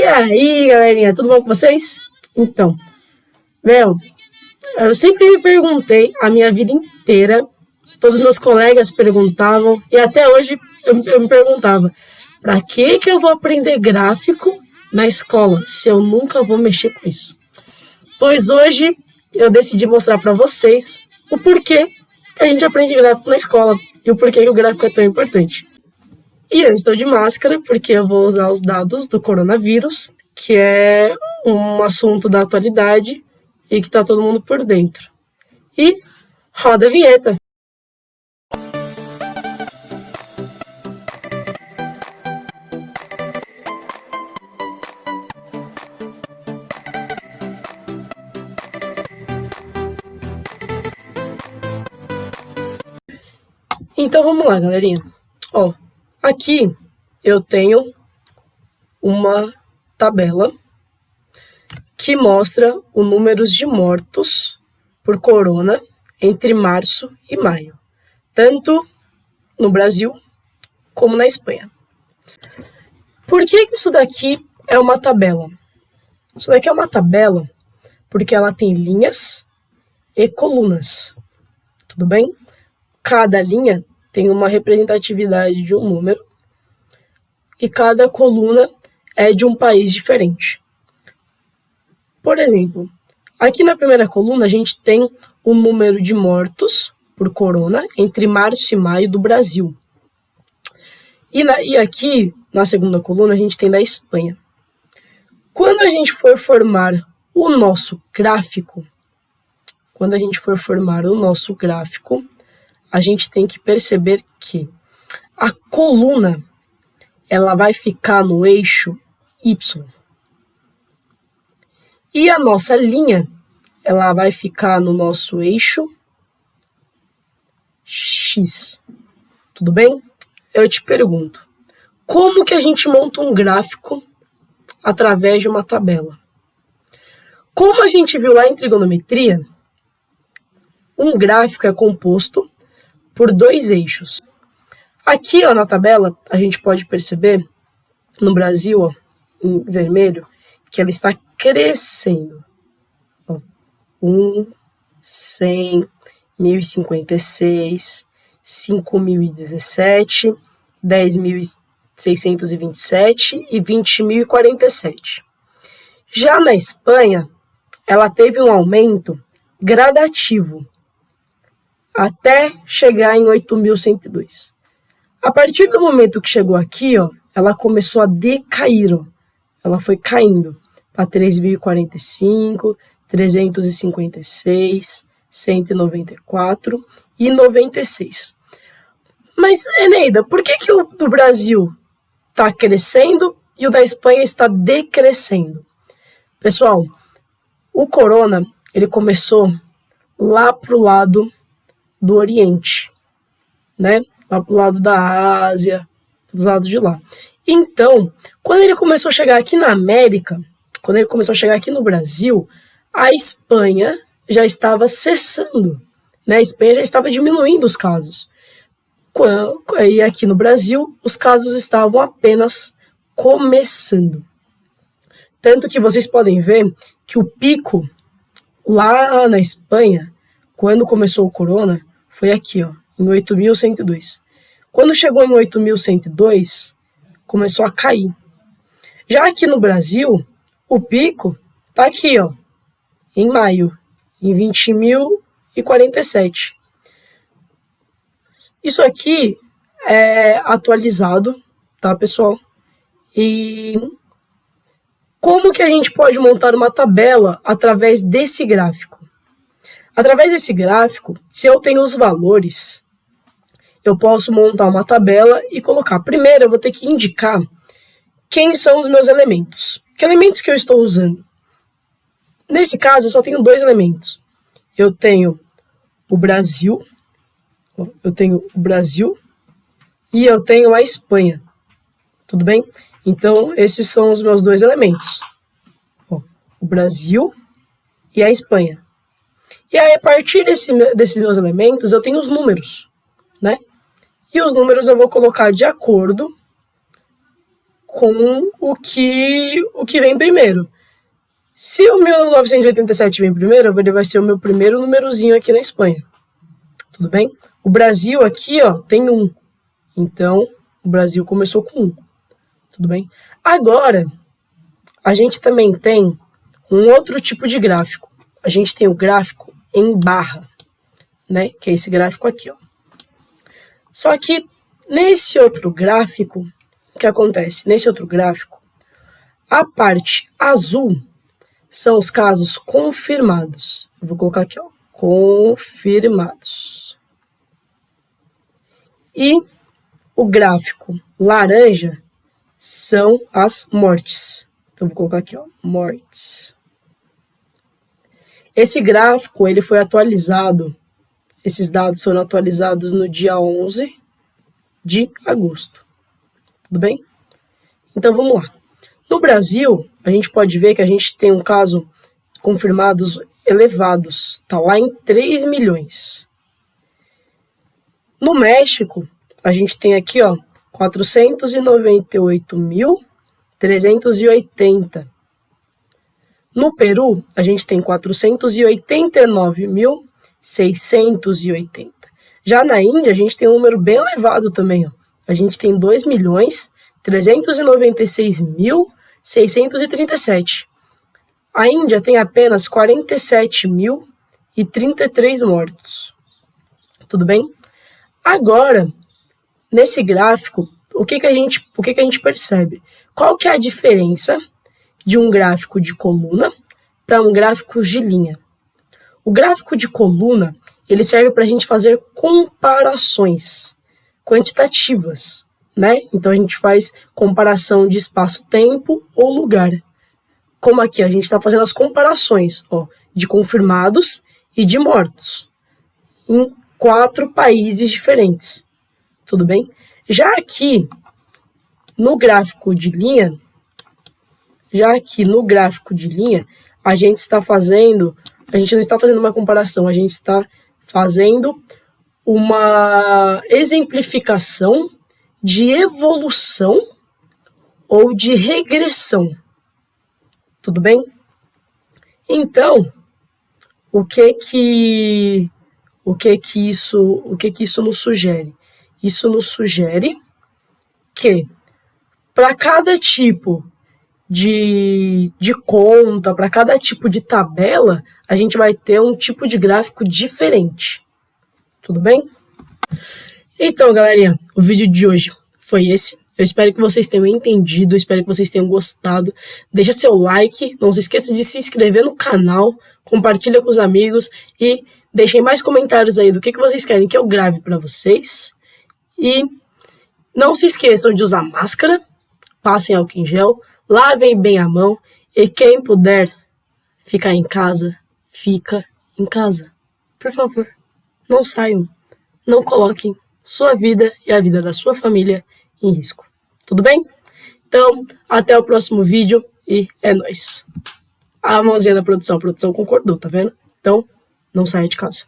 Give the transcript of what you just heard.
aí, galerinha, tudo bom com vocês? Então, eu sempre me perguntei a minha vida inteira, todos os meus colegas perguntavam, e até hoje eu me perguntava, pra que eu vou aprender gráfico na escola, se eu nunca vou mexer com isso? Pois hoje eu decidi mostrar pra vocês o porquê que a gente aprende gráfico na escola e o porquê que o gráfico é tão importante. E eu estou de máscara porque eu vou usar os dados do coronavírus, que é um assunto da atualidade e que está todo mundo por dentro. E roda a vinheta! Então vamos lá, galerinha. Aqui eu tenho uma tabela que mostra os números de mortos por corona entre março e maio, tanto no Brasil como na Espanha. Por que isso daqui é uma tabela? Isso daqui é uma tabela porque ela tem linhas e colunas, tudo bem? Cada linha tem uma representatividade de um número e cada coluna é de um país diferente. Por exemplo, aqui na primeira coluna a gente tem o número de mortos por corona entre março e maio do Brasil. E aqui na segunda coluna a gente tem da Espanha. Quando a gente for formar o nosso gráfico, a gente tem que perceber que a coluna ela vai ficar no eixo Y. E a nossa linha ela vai ficar no nosso eixo X. Tudo bem? Eu te pergunto, como que a gente monta um gráfico através de uma tabela? Como a gente viu lá em trigonometria, um gráfico é composto por dois eixos. Aqui na tabela, a gente pode perceber, no Brasil, em vermelho, que ela está crescendo. 1, 100, 1056, 5017, 10.627 e 20.047. Já na Espanha, ela teve um aumento gradativo, até chegar em 8.102. A partir do momento que chegou aqui, ela começou a decair. Ela foi caindo para 3.045, 356, 194 e 96. Mas, Eneida, por que o do Brasil está crescendo e o da Espanha está decrescendo? Pessoal, o corona ele começou lá para o lado do Oriente, né? Lá pro lado da Ásia, dos lados de lá. Então, quando ele começou a chegar aqui na América, quando ele começou a chegar aqui no Brasil, a Espanha já estava cessando, né? A Espanha já estava diminuindo os casos. E aqui no Brasil, os casos estavam apenas começando. Tanto que vocês podem ver que o pico lá na Espanha, quando começou o corona, foi aqui, em 8.102. Quando chegou em 8.102, começou a cair. Já aqui no Brasil, o pico tá aqui, em maio, em 20.047. Isso aqui é atualizado, tá, pessoal? E como que a gente pode montar uma tabela através desse gráfico? Através desse gráfico, se eu tenho os valores, eu posso montar uma tabela e colocar. Primeiro, eu vou ter que indicar quem são os meus elementos. Que elementos que eu estou usando? Nesse caso, eu só tenho dois elementos. Eu tenho o Brasil, e eu tenho a Espanha. Tudo bem? Então, esses são os meus dois elementos. O Brasil e a Espanha. E aí, a partir desses meus elementos, eu tenho os números, né? E os números eu vou colocar de acordo com o que vem primeiro. Se o 1987 vem primeiro, ele vai ser o meu primeiro númerozinho aqui na Espanha. Tudo bem? O Brasil aqui, ó, tem 1. Então, o Brasil começou com 1. Tudo bem? Agora, a gente também tem um outro tipo de gráfico. A gente tem o gráfico em barra, né? Que é esse gráfico aqui, ó. Só que, nesse outro gráfico, o que acontece? Nesse outro gráfico, a parte azul são os casos confirmados. Eu vou colocar aqui, ó, confirmados. E o gráfico laranja são as mortes. Então, vou colocar aqui, ó, mortes. Esse gráfico, ele foi atualizado, esses dados foram atualizados no dia 11 de agosto. Tudo bem? Então, vamos lá. No Brasil, a gente pode ver que a gente tem um caso confirmados elevados, tá lá em 3 milhões. No México, a gente tem aqui, ó, 498.380. No Peru, a gente tem 489.680. Já na Índia, a gente tem um número bem elevado também, ó. A gente tem 2.396.637. A Índia tem apenas 47.033 mortos. Tudo bem? Agora, nesse gráfico, o que a gente percebe? Qual que é a diferença de um gráfico de coluna para um gráfico de linha? O gráfico de coluna, ele serve para a gente fazer comparações quantitativas, né? Então, a gente faz comparação de espaço-tempo ou lugar. Como aqui, a gente está fazendo as comparações, ó, de confirmados e de mortos em 4 países diferentes. Tudo bem? Já aqui, no gráfico de linha, a gente não está fazendo uma comparação, a gente está fazendo uma exemplificação de evolução ou de regressão. Tudo bem? Então, o que isso nos sugere? Isso nos sugere que para cada tipo de conta, para cada tipo de tabela, a gente vai ter um tipo de gráfico diferente. Tudo bem? Então, galerinha, o vídeo de hoje foi esse. Eu espero que vocês tenham entendido, espero que vocês tenham gostado. Deixa seu like, não se esqueça de se inscrever no canal, compartilha com os amigos e deixem mais comentários aí do que vocês querem que eu grave para vocês. E não se esqueçam de usar máscara, passem álcool em gel, lavem bem a mão e quem puder ficar em casa, fica em casa. Por favor, não saiam, não coloquem sua vida e a vida da sua família em risco. Tudo bem? Então, até o próximo vídeo e é nóis. A mãozinha da produção, a produção concordou, tá vendo? Então, não saia de casa.